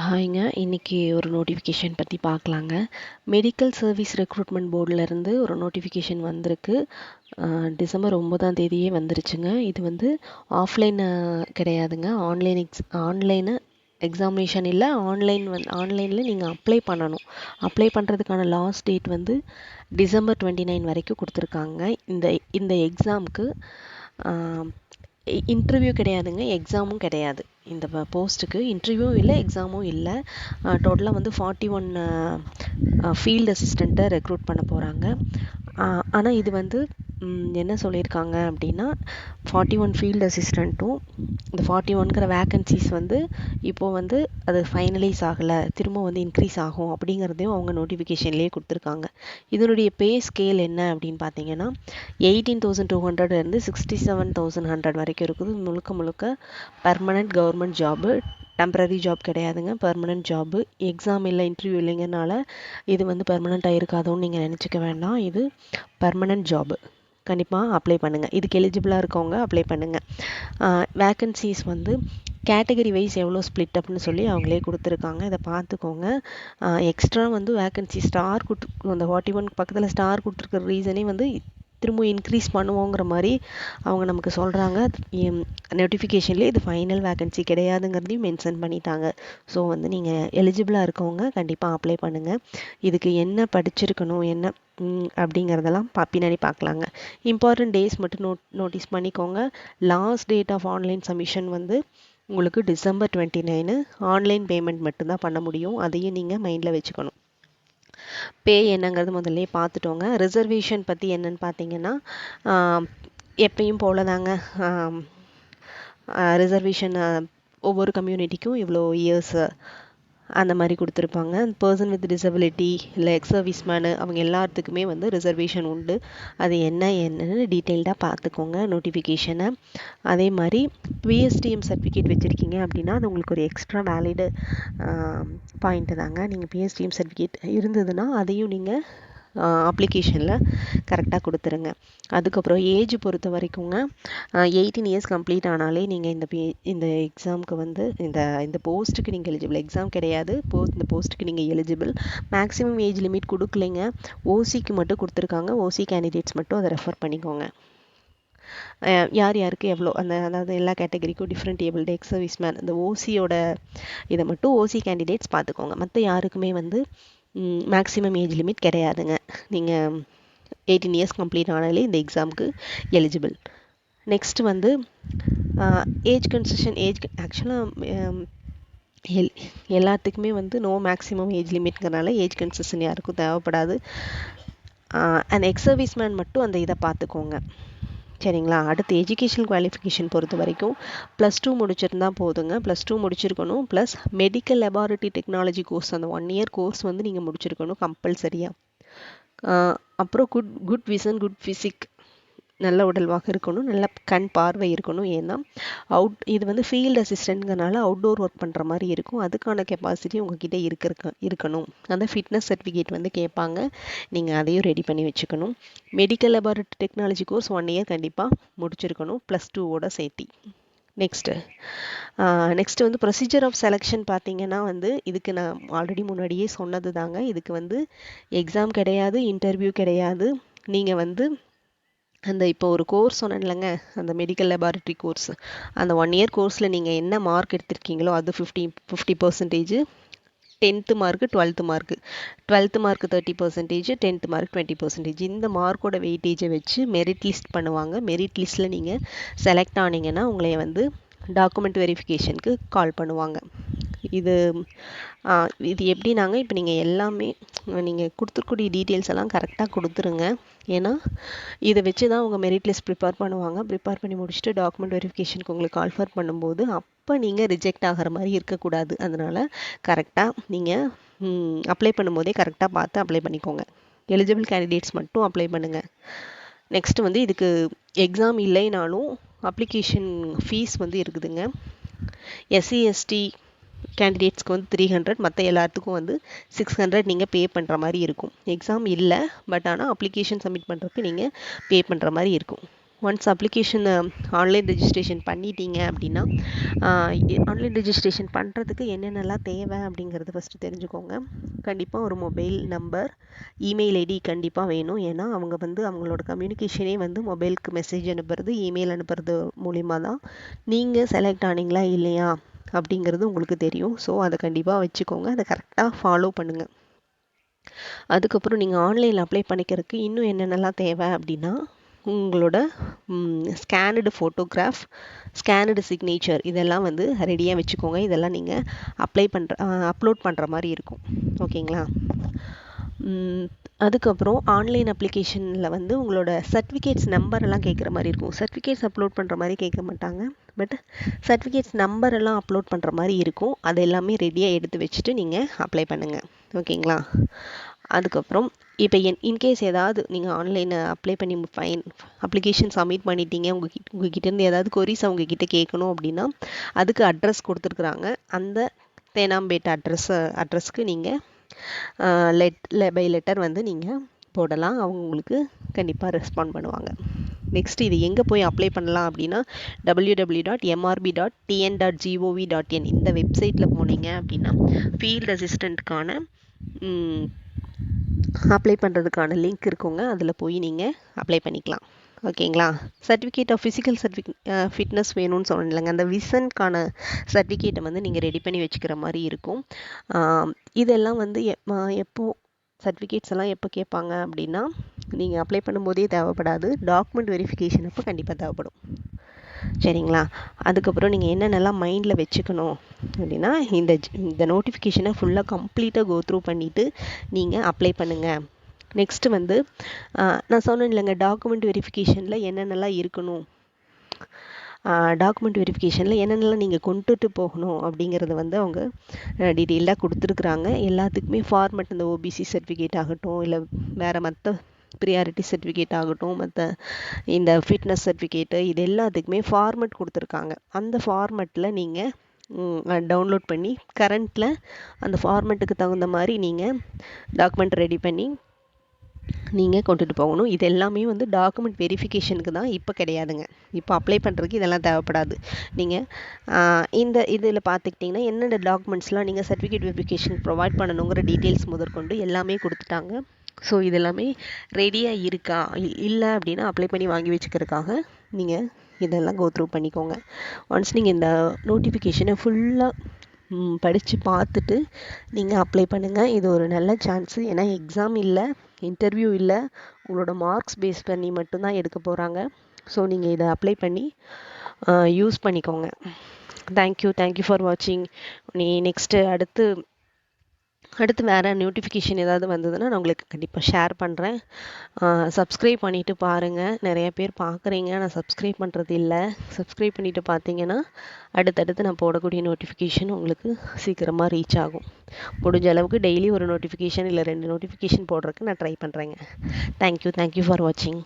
ஹாய்ங்க. இன்னைக்கு ஒரு நோட்டிஃபிகேஷன் பற்றி பார்க்கலாங்க. மெடிக்கல் சர்வீஸ் ரெக்ரூட்மெண்ட் போர்டிலேருந்து ஒரு நோட்டிஃபிகேஷன் வந்திருக்கு. டிசம்பர் 9ஆம் தேதியே வந்துருச்சுங்க. இது வந்து ஆஃப்லைன் கிடையாதுங்க. ஆன்லைனு எக்ஸாமினேஷன் இல்லை. ஆன்லைனில் நீங்கள் அப்ளை பண்ணணும். அப்ளை பண்ணுறதுக்கான லாஸ்ட் டேட் வந்து டிசம்பர் 29 வரைக்கும் கொடுத்துருக்காங்க. இந்த இந்த எக்ஸாமுக்கு இன்டர்வியூ கிடையாதுங்க, எக்ஸாமும் கிடையாது. இந்த போஸ்ட்டுக்கு இன்டர்வியூவும் இல்லை, எக்ஸாமும் இல்லை. டோட்டலாக வந்து 41 ஃபீல்டு அசிஸ்டண்ட்டை ரெக்ரூட் பண்ண போகிறாங்க. ஆனால் இது வந்து என்ன சொல்லியிருக்காங்க அப்படின்னா 41 ஃபீல்டு அசிஸ்டண்ட்டும் இந்த 41ங்கிற வேக்கன்சிஸ் வந்து இப்போது வந்து அது ஃபைனலைஸ் ஆகலை, திரும்ப வந்து இன்க்ரீஸ் ஆகும் அப்படிங்கிறதையும் அவங்க நோட்டிஃபிகேஷன்லேயே கொடுத்துருக்காங்க. இதனுடைய பே ஸ்கேல் என்ன அப்படின்னு பார்த்தீங்கன்னா 18,200 67,100 வரைக்கும் இருக்குது. முழுக்க permanent government job, temporary job கிடையாதுங்க, பர்மனெண்ட் ஜாபு. எக்ஸாம் இல்லை, இன்டர்வியூ இல்லைங்கனால இது வந்து பர்மனெண்ட்டாக இருக்காதுன்னு நீங்கள் நினச்சிக்க வேண்டாம். இது பர்மனெண்ட் ஜாபு. கண்டிப்பாக அப்ளை பண்ணுங்கள். இதுக்கு எலிஜிபிளாக இருக்கவங்க அப்ளை பண்ணுங்கள். வேக்கன்சிஸ் வந்து கேட்டகரி வைஸ் எவ்வளோ ஸ்ப்ளிட் அப்னு சொல்லி அவங்களே கொடுத்துருக்காங்க. இதை பார்த்துக்கோங்க. எக்ஸ்ட்ரா வந்து வேக்கன்சி ஸ்டார் அந்த 41 பக்கத்தில் ஸ்டார் கொடுத்துருக்குற ரீசனே வந்து திரும்ப இன்க்ரீஸ் பண்ணுவோங்கிற மாதிரி அவங்க நமக்கு சொல்கிறாங்க. நோட்டிஃபிகேஷன்லேயே இது ஃபைனல் வேக்கன்சி கிடையாதுங்கிறதையும் மென்ஷன் பண்ணிட்டாங்க. ஸோ வந்து நீங்கள் எலிஜிபிளாக இருக்கவங்க கண்டிப்பாக அப்ளை பண்ணுங்கள். இதுக்கு என்ன படிச்சிருக்கணும், என்ன அப்படிங்கிறதெல்லாம் பின்னாடி பார்க்கலாங்க. இம்பார்ட்டன்ட் டேஸ் மட்டும் நோட்டீஸ் பண்ணிக்கோங்க. Last date of online submission வந்து உங்களுக்கு டிசம்பர் 29. ஆன்லைன் பேமெண்ட் மட்டும்தான் பண்ண முடியும். அதையும் நீங்கள் மைண்டில் வச்சுக்கணும். பே என்னங்கிறது முதல்ல பார்த்துட்டோங்க. ரிசர்வேஷன் பற்றி என்னன்னு பார்த்தீங்கன்னா எப்பயும் போல தாங்க. ரிசர்வேஷன் ஒவ்வொரு கம்யூனிட்டிக்கும் இவ்வளோ இயர்ஸு அந்த மாதிரி கொடுத்துருப்பாங்க. பர்சன் வித் டிசபிலிட்டி இல்லை எக்ஸ் சர்வீஸ் மேனு அவங்க எல்லாத்துக்குமே வந்து ரிசர்வேஷன் உண்டு. அது என்னன்னு டீட்டெயில்டாக பார்த்துக்கோங்க நோட்டிஃபிகேஷனை. அதே மாதிரி பிஎஸ்டிஎம் சர்டிஃபிகேட் வச்சுருக்கீங்க அப்படின்னா அது உங்களுக்கு ஒரு எக்ஸ்ட்ரா வேலிடு பாயிண்ட்டு தாங்க. நீங்கள் பிஎஸ்டிஎம் சர்டிஃபிகேட் இருந்ததுன்னா அதையும் நீங்கள் அப்ளிகேஷனில் கரெக்டாக கொடுத்துருங்க. அதுக்கப்புறம் ஏஜ் பொறுத்த வரைக்குங்க 18 இயர்ஸ் கம்ப்ளீட் ஆனாலே நீங்கள் இந்த எக்ஸாமுக்கு வந்து இந்த போஸ்ட்டுக்கு நீங்கள் எலிஜிபிள். எக்ஸாம் கிடையாது, இந்த போஸ்ட்டுக்கு நீங்கள் எலிஜிபிள். மேக்ஸிமம் ஏஜ் லிமிட் கொடுக்கலைங்க, ஓசிக்கு மட்டும் கொடுத்துருக்காங்க. ஓசி கேண்டிடேட்ஸ் மட்டும் அதை ரெஃபர் பண்ணிக்கோங்க. யாருக்கு எவ்வளோ அதாவது எல்லா கேட்டகரிக்கும் different abled ex serviceman இந்த ஓசியோட இதை மட்டும் ஓசி கேண்டிடேட்ஸ் பார்த்துக்கோங்க. மற்ற யாருக்குமே வந்து மேக்ஸிமம் ஏஜ் லிமிட் கிடையாதுங்க. நீங்கள் 18 இயர்ஸ் கம்ப்ளீட் ஆனாலே இந்த எக்ஸாமுக்கு எலிஜிபிள். நெக்ஸ்ட் வந்து ஏஜ் கன்செஷன். ஆக்சுவலாக எல்லாத்துக்குமே வந்து நோ மேக்ஸிமம் ஏஜ் லிமிட்ங்கிறனால ஏஜ் கன்செஷன் யாருக்கும் தேவைப்படாது. அந்த எக்ஸ் சர்வீஸ் மேன் மட்டும் அந்த இதை பார்த்துக்கோங்க, சரிங்களா? அடுத்து எஜுகேஷன் குவாலிஃபிகேஷன் பொறுத்த வரைக்கும் +2 முடிச்சிருந்தா போதுங்க. +2 முடிச்சிருக்கணும். Plus medical laboratory technology course அந்த 1 இயர் கோர்ஸ் வந்து நீங்கள் முடிச்சிருக்கணும் கம்பல்சரியாக. அப்புறம் குட் விஷன், குட் ஃபிசிக், நல்ல உடல்வாக இருக்கணும், நல்ல கண் பார்வை இருக்கணும். ஏன்னா இது வந்து ஃபீல்டு அசிஸ்டன்ட்ங்கிறனால அவுட்டோர் ஒர்க் பண்ணுற மாதிரி இருக்கும். அதுக்கான கெப்பாசிட்டி உங்ககிட்ட இருக்கணும். அந்த ஃபிட்னஸ் சர்டிஃபிகேட் வந்து கேட்பாங்க, நீங்கள் அதையும் ரெடி பண்ணி வச்சுக்கணும். Medical laboratory technology course 1 year கண்டிப்பாக முடிச்சிருக்கணும், +2ஓட சேர்த்தி. நெக்ஸ்ட்டு வந்து ப்ரொசீஜர் ஆஃப் செலெக்ஷன் பார்த்தீங்கன்னா வந்து இதுக்கு நான் ஆல்ரெடி முன்னாடியே சொன்னது தாங்க. இதுக்கு வந்து எக்ஸாம் கிடையாது, இன்டர்வியூ கிடையாது. நீங்கள் வந்து அந்த இப்போ ஒரு கோர்ஸ் சொன்னேன்லங்க, அந்த மெடிக்கல் லெபார்ட்டரி கோர்ஸ், அந்த 1 இயர் கோர்ஸில் நீங்கள் என்ன மார்க் எடுத்திருக்கீங்களோ அது 50%, 10th mark 12th mark, 12th mark 30%, 10th mark 20%. இந்த மார்க்கோட வெயிட்டேஜை வச்சு மெரிட் லிஸ்ட் பண்ணுவாங்க. மெரிட் லிஸ்ட்டில் நீங்கள் செலக்ட் ஆனீங்கன்னா உங்களை வந்து டாக்குமெண்ட் வெரிஃபிகேஷனுக்கு கால் பண்ணுவாங்க. இது எப்படின்னாங்க, இப்போ நீங்கள் எல்லாமே நீங்கள் கொடுத்துருக்கூடிய டீட்டெயில்ஸ் எல்லாம் கரெக்டாக கொடுத்துருங்க. ஏன்னா இதை வச்சு தான் உங்கள் மெரிட் லிஸ்ட் ப்ரிப்பேர் பண்ணுவாங்க. ப்ரிப்பேர் பண்ணி முடிச்சுட்டு டாக்குமெண்ட் வெரிஃபிகேஷனுக்கு உங்களுக்கு கால்ஃபர் பண்ணும்போது அப்போ நீங்கள் ரிஜெக்ட் ஆகிற மாதிரி இருக்கக்கூடாது. அதனால் கரெக்டாக நீங்கள் அப்ளை பண்ணும்போதே கரெக்டாக பார்த்து அப்ளை பண்ணிக்கோங்க. எலிஜிபிள் கேண்டிடேட்ஸ் மட்டும் அப்ளை பண்ணுங்கள். நெக்ஸ்ட்டு வந்து இதுக்கு எக்ஸாம் இல்லைனாலும் அப்ளிகேஷன் ஃபீஸ் வந்து இருக்குதுங்க. SC ST கேண்டிடேட்ஸ்க்கு வந்து 300, மற்ற எல்லாத்துக்கும் வந்து 600 நீங்கள் பே பண்ணுற மாதிரி இருக்கும். எக்ஸாம் இல்லை, பட் ஆனால் அப்ளிகேஷன் சப்மிட் பண்ணுறதுக்கு நீங்கள் பே பண்ணுற மாதிரி இருக்கும். ஒன்ஸ் அப்ளிகேஷன் ஆன்லைன் ரெஜிஸ்ட்ரேஷன் பண்ணிட்டீங்க அப்படின்னா ஆன்லைன் ரெஜிஸ்ட்ரேஷன் பண்ணுறதுக்கு என்னென்னலாம் தேவை அப்படிங்கிறது ஃபஸ்ட்டு தெரிஞ்சுக்கோங்க. கண்டிப்பாக ஒரு மொபைல் நம்பர், இமெயில் ஐடி கண்டிப்பாக வேணும். ஏன்னா அவங்க வந்து அவங்களோட கம்யூனிகேஷனே வந்து மொபைலுக்கு மெசேஜ் அனுப்புறது, இமெயில் அனுப்புறது மூலிமா தான் நீங்கள் செலக்ட் ஆனீங்களா இல்லையா அப்படிங்கிறது உங்களுக்கு தெரியும். ஸோ அதை கண்டிப்பாக வச்சுக்கோங்க, அதை கரெக்டாக ஃபாலோ பண்ணுங்கள். அதுக்கப்புறம் நீங்கள் ஆன்லைனில் அப்ளை பண்ணிக்கிறதுக்கு இன்னும் என்னென்னலாம் தேவை அப்படின்னா உங்களோட ஸ்கேனடு ஃபோட்டோகிராஃப், ஸ்கேனடு சிக்னேச்சர் இதெல்லாம் வந்து ரெடியாக வச்சுக்கோங்க. இதெல்லாம் நீங்கள் அப்லோட் பண்ணுற மாதிரி இருக்கும். ஓகேங்களா? அதுக்கப்புறம் ஆன்லைன் அப்ளிகேஷனில் வந்து உங்களோட சர்டிஃபிகேட்ஸ் நம்பரெல்லாம் கேட்குற மாதிரி இருக்கும். சர்டிஃபிகேட்ஸ் அப்லோட் பண்ணுற மாதிரி கேட்க மாட்டாங்க, பட் சர்டிஃபிகேட்ஸ் நம்பரெல்லாம் அப்லோட் பண்ணுற மாதிரி இருக்கும். அது எல்லாமே ரெடியாக எடுத்து வச்சுட்டு நீங்கள் அப்ளை பண்ணுங்கள். ஓகேங்களா? அதுக்கப்புறம் இப்போ இன்கேஸ் ஏதாவது நீங்கள் ஆன்லைனை அப்ளை பண்ணி அப்ளிகேஷன் சப்மிட் பண்ணிட்டீங்க, உங்ககிட்டேருந்து ஏதாவது கொரிஸ் அவங்கக்கிட்ட கேட்கணும் அப்படின்னா அதுக்கு அட்ரஸ் கொடுத்துருக்குறாங்க. அந்த தேனாம்பேட்டை அட்ரஸ்க்கு நீங்கள் பை லெட்டர் வந்து நீங்கள் போடலாம். அவங்க உங்களுக்கு கண்டிப்பாக ரெஸ்பாண்ட் பண்ணுவாங்க. நெக்ஸ்ட் இது எங்கே போய் அப்ளை பண்ணலாம் அப்படின்னா www.mrb.tn.gov.in இந்த வெப்சைட்டில் போனீங்க அப்படின்னா ஃபீல்டு அசிஸ்டண்ட்டுக்கான அப்ளை பண்ணுறதுக்கான லிங்க் இருக்குங்க. அதில் போய் நீங்கள் அப்ளை பண்ணிக்கலாம். ஓகேங்களா? சர்டிஃபிகேட் ஆஃப் ஃபிசிக்கல் ஃபிட்னஸ் வேணும்னு சொன்னேன்லங்க, அந்த விசனுக்கான சர்டிஃபிகேட்டை வந்து நீங்கள் ரெடி பண்ணி வச்சுக்கிற மாதிரி இருக்கும். இதெல்லாம் வந்து எப்போ சர்டிஃபிகேட்ஸ் எல்லாம் எப்போ கேட்பாங்க அப்படின்னா நீங்கள் அப்ளை பண்ணும்போதே தேவைப்படாது, டாக்குமெண்ட் வெரிஃபிகேஷன் அப்போ கண்டிப்பாக தேவைப்படும். சரிங்களா? அதுக்கப்புறம் நீங்கள் என்னென்னலாம் மைண்டில் வச்சுக்கணும் அப்படின்னா இந்த நோட்டிஃபிகேஷனை ஃபுல்லாக கம்ப்ளீட்டாக கோ த்ரூ பண்ணிவிட்டு நீங்கள் அப்ளை பண்ணுங்கள். நெக்ஸ்ட்டு வந்து நான் சொன்னேன் இல்லைங்க, டாக்குமெண்ட் வெரிஃபிகேஷனில் என்னென்னலாம் இருக்கணும், டாக்குமெண்ட் வெரிஃபிகேஷனில் என்னென்னலாம் நீங்கள் கொண்டுட்டு போகணும் அப்படிங்கிறத வந்து அவங்க டீட்டெயிலாக கொடுத்துருக்குறாங்க. எல்லாத்துக்குமே ஃபார்மெட், இந்த ஓபிசி சர்டிஃபிகேட் ஆகட்டும், இல்லை வேறு மற்ற ப்ரியாரிட்டி சர்டிஃபிகேட் ஆகட்டும், மற்ற இந்த ஃபிட்னஸ் சர்டிஃபிகேட்டு, இது எல்லாத்துக்குமே ஃபார்மெட் கொடுத்துருக்காங்க. அந்த ஃபார்மெட்டில் நீங்கள் டவுன்லோட் பண்ணி கரண்ட்டில் அந்த ஃபார்மெட்டுக்கு தகுந்த மாதிரி நீங்கள் டாக்குமெண்ட் ரெடி பண்ணி நீங்கள் கொண்டுட்டு போகணும். இது எல்லாமே வந்து டாக்குமெண்ட் வெரிஃபிகேஷனுக்கு தான், இப்போ கிடையாதுங்க. இப்போ அப்ளை பண்ணுறதுக்கு இதெல்லாம் தேவைப்படாது. நீங்கள் இதில் பார்த்துக்கிட்டிங்கன்னா என்னென்ன டாக்குமெண்ட்ஸ்லாம் நீங்கள் சர்டிஃபிகேட் வெரிஃபிகேஷன் ப்ரொவைட் பண்ணணுங்கிற டீட்டெயில்ஸ் முதற்கொண்டு எல்லாமே கொடுத்துட்டாங்க. ஸோ இதெல்லாமே ரெடியாக இருக்கா இல்லை அப்படின்னா அப்ளை பண்ணி வாங்கி வச்சுக்கிறதுக்காக நீங்கள் இதெல்லாம் கோ த்ரூ பண்ணிக்கோங்க. ஒன்ஸ் நீங்கள் இந்த நோட்டிஃபிகேஷனை ஃபுல்லாக படித்து பார்த்துட்டு நீங்கள் அப்ளை பண்ணுங்கள். இது ஒரு நல்ல சான்ஸு. ஏன்னா எக்ஸாம் இல்லை, இன்டர்வியூ இல்லை, உங்களோட மார்க்ஸ் பேஸ் பண்ணி மட்டும்தான் எடுக்க போகிறாங்க. ஸோ நீங்கள் இதை அப்ளை பண்ணி யூஸ் பண்ணிக்கோங்க. தேங்க்யூ ஃபார் வாட்சிங். நெக்ஸ்ட்டு அடுத்து வேறு நோட்டிஃபிகேஷன் ஏதாவது வந்ததுன்னா நான் உங்களுக்கு கண்டிப்பாக ஷேர் பண்ணுறேன். சப்ஸ்கிரைப் பண்ணிவிட்டு பாருங்கள். நிறைய பேர் பார்க்குறீங்க, நான் சப்ஸ்கிரைப் பண்ணுறது இல்லை. சப்ஸ்கிரைப் பண்ணிவிட்டு பார்த்தீங்கன்னா அடுத்தடுத்து நான் போடக்கூடிய நோட்டிஃபிகேஷன் உங்களுக்கு சீக்கிரமாக ரீச் ஆகும். முடிஞ்ச அளவுக்கு டெய்லி ஒரு நோட்டிஃபிகேஷன் இல்லை 2 நோட்டிஃபிகேஷன் போடுறதுக்கு நான் ட்ரை பண்ணுறேங்க. தேங்க்யூ ஃபார் வாட்சிங்.